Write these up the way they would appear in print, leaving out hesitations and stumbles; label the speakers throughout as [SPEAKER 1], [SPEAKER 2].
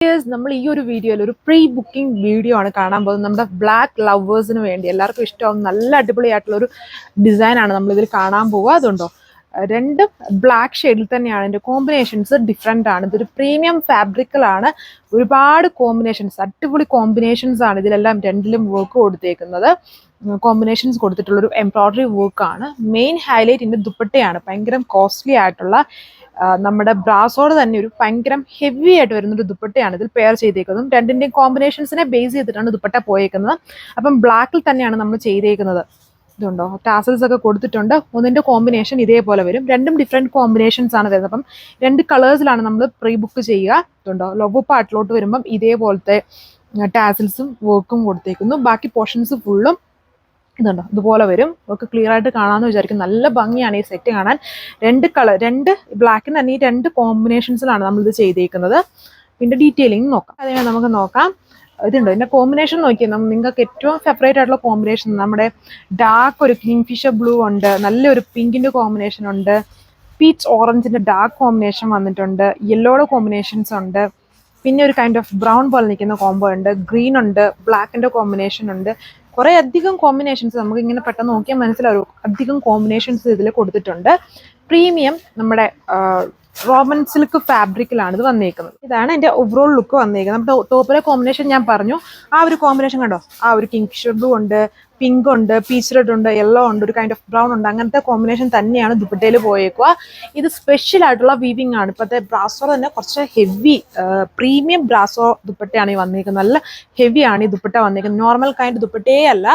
[SPEAKER 1] നമ്മൾ ഈ ഒരു വീഡിയോയിൽ ഒരു പ്രീ ബുക്കിംഗ് വീഡിയോ ആണ് കാണാൻ പോകുന്നത്. നമ്മുടെ ബ്ലാക്ക് ലവേഴ്സിന് വേണ്ടി എല്ലാവർക്കും ഇഷ്ടമാവും നല്ല അടിപൊളിയായിട്ടുള്ള ഒരു ഡിസൈനാണ് നമ്മളിതിൽ കാണാൻ പോവുക. അതുകൊണ്ടോ രണ്ടും ബ്ലാക്ക് ഷെയ്ഡിൽ തന്നെയാണ്. ഇതിൻ്റെ കോമ്പിനേഷൻസ് ഡിഫറെൻ്റ് ആണ്. ഇതൊരു പ്രീമിയം ഫാബ്രിക്കിലാണ്. ഒരുപാട് കോമ്പിനേഷൻസ്, അടിപൊളി കോമ്പിനേഷൻസ് ആണ് ഇതിലെല്ലാം രണ്ടിലും വർക്ക് കൊടുത്തേക്കുന്നത്. കോമ്പിനേഷൻസ് കൊടുത്തിട്ടുള്ളൊരു എംബ്രോയ്ഡറി വർക്കാണ്. മെയിൻ ഹൈലൈറ്റ് ഇതിൻ്റെ ദുപ്പട്ടയാണ്. ഭയങ്കര കോസ്റ്റ്ലി ആയിട്ടുള്ള നമ്മുടെ ബ്രാസോട് തന്നെ ഒരു ഭയങ്കര ഹെവി ആയിട്ട് വരുന്നൊരു ദുപ്പട്ടയാണ് ഇതിൽ പെയർ ചെയ്തേക്കുന്നതും. രണ്ടിൻ്റെയും കോമ്പിനേഷൻസിനെ ബേസ് ചെയ്തിട്ടാണ് ദുപ്പട്ട പോയേക്കുന്നത്. അപ്പം ബ്ലാക്കിൽ തന്നെയാണ് നമ്മൾ ചെയ്തേക്കുന്നത്. ഇതുണ്ടോ ടാസൽസ് ഒക്കെ കൊടുത്തിട്ടുണ്ട്. ഒന്നിൻ്റെ കോമ്പിനേഷൻ ഇതേപോലെ വരും. രണ്ടും ഡിഫറെൻറ്റ് കോമ്പിനേഷൻസ് ആണ് വരുന്നത്. അപ്പം രണ്ട് കളേഴ്സിലാണ് നമ്മൾ പ്രീ ബുക്ക് ചെയ്യുക. ഇതുണ്ടോ ലോഗോ പാർട്ടിലോട്ട് വരുമ്പം ഇതേപോലത്തെ ടാസൽസും വർക്കും കൊടുത്തേക്കുന്നു. ബാക്കി പോർഷൻസ് ഫുള്ളും ഇതുണ്ടോ ഇതുപോലെ വരും. ഒക്കെ ക്ലിയർ ആയിട്ട് കാണാമെന്ന് വിചാരിക്കും. നല്ല ഭംഗിയാണ് ഈ സെറ്റ് കാണാൻ. രണ്ട് ബ്ലാക്കിന് തന്നെ ഈ രണ്ട് കോമ്പിനേഷൻസിലാണ് നമ്മളിത് ചെയ്തേക്കുന്നത്. പിന്നെ ഡീറ്റെയിലിംഗ് നോക്കാം. അതിനെ നമുക്ക് നോക്കാം. ഇതുണ്ടോ ഇതിൻ്റെ കോമ്പിനേഷൻ നോക്കിയാൽ നിങ്ങൾക്ക് ഏറ്റവും ഫേവറേറ്റ് ആയിട്ടുള്ള കോമ്പിനേഷൻ നമ്മുടെ ഡാർക്ക് ഒരു കിങ്ഫിഷർ ബ്ലൂ ഉണ്ട്, നല്ലൊരു പിങ്കിൻ്റെ കോമ്പിനേഷൻ ഉണ്ട്, പീച്ച് ഓറഞ്ചിൻ്റെ ഡാർക്ക് കോമ്പിനേഷൻ വന്നിട്ടുണ്ട്, യെല്ലോയുടെ കോമ്പിനേഷൻസ് ഉണ്ട്, പിന്നെ ഒരു കൈൻഡ് ഓഫ് ബ്രൗൺ പോലെ നിൽക്കുന്ന കോംബോ ഉണ്ട്, ഗ്രീൻ ഉണ്ട്, ബ്ലാക്കിൻ്റെ കോമ്പിനേഷൻ ഉണ്ട്. കുറേ അധികം കോമ്പിനേഷൻസ് നമുക്ക് ഇങ്ങനെ പെട്ടെന്ന് നോക്കിയാൽ മനസ്സിലാവും. അധികം കോമ്പിനേഷൻസ് ഇതിൽ കൊടുത്തിട്ടുണ്ട്. പ്രീമിയം നമ്മുടെ റോമൻ സിൽക്ക് ഫാബ്രിക്കിലാണ് ഇത് വന്നേക്കുന്നത്. ഇതാണ് എൻ്റെ ഓവറോൾ ലുക്ക് വന്നേക്കുന്നത്. നമ്മുടെ ടോപ്പിലെ കോമ്പിനേഷൻ ഞാൻ പറഞ്ഞു, ആ ഒരു കോമ്പിനേഷൻ കണ്ടോ, ആ ഒരു കിങ്ഫിഷർ ബ്ലൂ ഉണ്ട്, പിങ്ക് ഉണ്ട്, പീച്ച് റെഡ് ഉണ്ട്, യെല്ലോ ഉണ്ട്, ഒരു കൈൻഡ് ഓഫ് ബ്രൗൺ ഉണ്ട്. അങ്ങനത്തെ കോമ്പിനേഷൻ തന്നെയാണ് ദുപ്പട്ടയിൽ പോയേക്കുക. ഇത് സ്പെഷ്യൽ ആയിട്ടുള്ള വീവിംഗ് ആണ്. ഇപ്പോഴത്തെ ബ്രാസോ തന്നെ കുറച്ച് ഹെവി പ്രീമിയം ബ്രാസോ ദുപ്പട്ടയാണ് ഈ വന്നിരിക്കുന്നത്. നല്ല ഹെവിയാണ് ഈ ദുപ്പട്ട വന്നിരിക്കുന്നത്. നോർമൽ കൈൻഡ് ദുപ്പട്ടയേ അല്ല,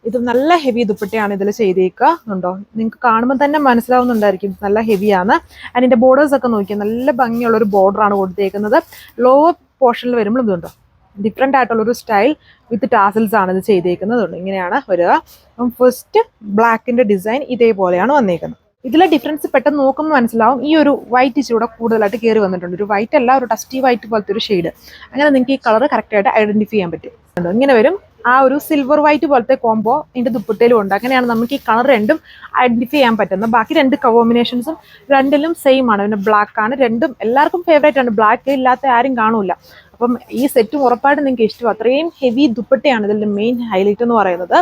[SPEAKER 1] ഇത് നല്ല ഹെവി ദുപ്പട്ടയാണ് ഇതിൽ ചെയ്തേക്കുക. ഉണ്ടോ നിങ്ങൾക്ക് കാണുമ്പോൾ തന്നെ മനസ്സിലാവുന്നുണ്ടായിരിക്കും നല്ല ഹെവിയാണ്. അതിൻ്റെ ബോർഡേഴ്സ് ഒക്കെ നോക്കിയാൽ നല്ല ഭംഗിയുള്ളൊരു ബോർഡറാണ് കൊടുത്തേക്കുന്നത്. ലോവർ പോർഷനിൽ വരുമ്പോൾ ഇതുണ്ടോ ഡിഫറെൻ്റ് ആയിട്ടുള്ളൊരു സ്റ്റൈൽ വിത്ത് ടാസൽസ് ആണ് ഇത് ചെയ്തേക്കുന്നത്. ഇങ്ങനെയാണ് വരിക. അപ്പം ഫസ്റ്റ് ബ്ലാക്കിൻ്റെ ഡിസൈൻ ഇതേപോലെയാണ് വന്നേക്കുന്നത്. ഇതിലെ ഡിഫറൻസ് പെട്ടെന്ന് നോക്കുമ്പോൾ മനസ്സിലാവും. ഈ ഒരു വൈറ്റ് ഇച്ചിരി കൂടുതലായിട്ട് കയറി വന്നിട്ടുണ്ട്. ഒരു വൈറ്റ് അല്ല, ഒരു ഡസ്റ്റി വൈറ്റ് പോലത്തെ ഒരു ഷെയ്ഡ്. അങ്ങനെ നിങ്ങൾക്ക് ഈ കളർ കറക്റ്റായിട്ട് ഐഡൻറ്റിഫൈ ചെയ്യാൻ പറ്റും. ഇങ്ങനെ വരും. ആ ഒരു സിൽവർ വൈറ്റ് പോലത്തെ കോംബോ ഇതിൻ്റെ ദുപ്പട്ടയിലും ഉണ്ട്. അങ്ങനെയാണ് നമുക്ക് ഈ കളർ രണ്ടും ഐഡൻറ്റിഫൈ ചെയ്യാൻ പറ്റുന്നത്. ബാക്കി രണ്ട് കോമ്പിനേഷൻസും രണ്ടിലും സെയിം ആണ്. പിന്നെ ബ്ലാക്ക് ആണ്. രണ്ടും എല്ലാവർക്കും ഫേവറേറ്റ് ആണ്. ബ്ലാക്ക് ഇല്ലാത്ത ആരും കാണൂല. അപ്പം ഈ സെറ്റും ഉറപ്പായിട്ട് നിങ്ങൾക്ക് ഇഷ്ടം. അത്രയും ഹെവി ദുപ്പട്ടയാണ് ഇതിൻ്റെ മെയിൻ ഹൈലൈറ്റ് എന്ന് പറയുന്നത്.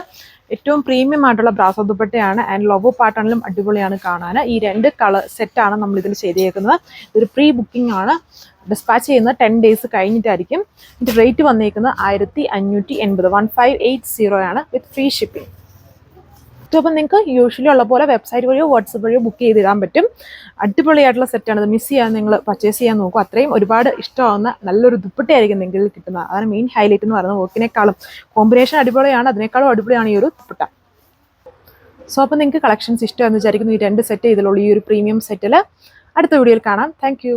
[SPEAKER 1] ഏറ്റവും പ്രീമിയം ആയിട്ടുള്ള ബ്രാസോ ദുപ്പട്ടയാണ്. ആൻഡ് ലോഗോ പാർട്ടാണെങ്കിലും അടിപൊളിയാണ് കാണാൻ. ഈ രണ്ട് കളർ സെറ്റാണ് നമ്മളിതിൽ ചെയ്തേക്കുന്നത്. ഇതൊരു പ്രീ ബുക്കിംഗ് ആണ്. ഡിസ്പാച്ച് ചെയ്യുന്നത് 10 days കഴിഞ്ഞിട്ടായിരിക്കും. ഇതിൻ്റെ റേറ്റ് വന്നേക്കുന്നത് 1580 1580 ആണ് വിത്ത് ഫ്രീ ഷിപ്പിംഗ്. അപ്പം നിങ്ങൾക്ക് യൂഷ്വലി ഉള്ള പോലെ വെബ്സൈറ്റ് വഴിയോ വാട്സപ്പ് വഴിയോ ബുക്ക് ചെയ്തിടാൻ പറ്റും. അടിപൊളിയായിട്ടുള്ള സെറ്റാണ്. ഇത് മിസ് ചെയ്യാൻ നിങ്ങൾ പർച്ചേസ് ചെയ്യാൻ നോക്കും. അത്രയും ഒരുപാട് ഇഷ്ടമാവുന്ന നല്ലൊരു ദുപ്പട്ടയായിരിക്കും നിങ്ങൾക്ക് കിട്ടുന്നത്. അതാണ് മെയിൻ ഹൈലൈറ്റ് എന്ന് പറയുന്നത്. വർക്കിനേക്കാളും കോമ്പിനേഷൻ അടിപൊളിയാണ്. അതിനേക്കാളും അടിപൊളിയാണ് ഈ ഒരു ദുപ്പട്ട. സോ അപ്പം നിങ്ങൾക്ക് കളക്ഷൻസ് ഇഷ്ടമെന്ന് വിചാരിക്കുന്നു. ഈ രണ്ട് സെറ്റ് ഇതിലുള്ള ഈ ഒരു പ്രീമിയം സെറ്റിൽ അടുത്ത വീഡിയോയിൽ കാണാം. താങ്ക്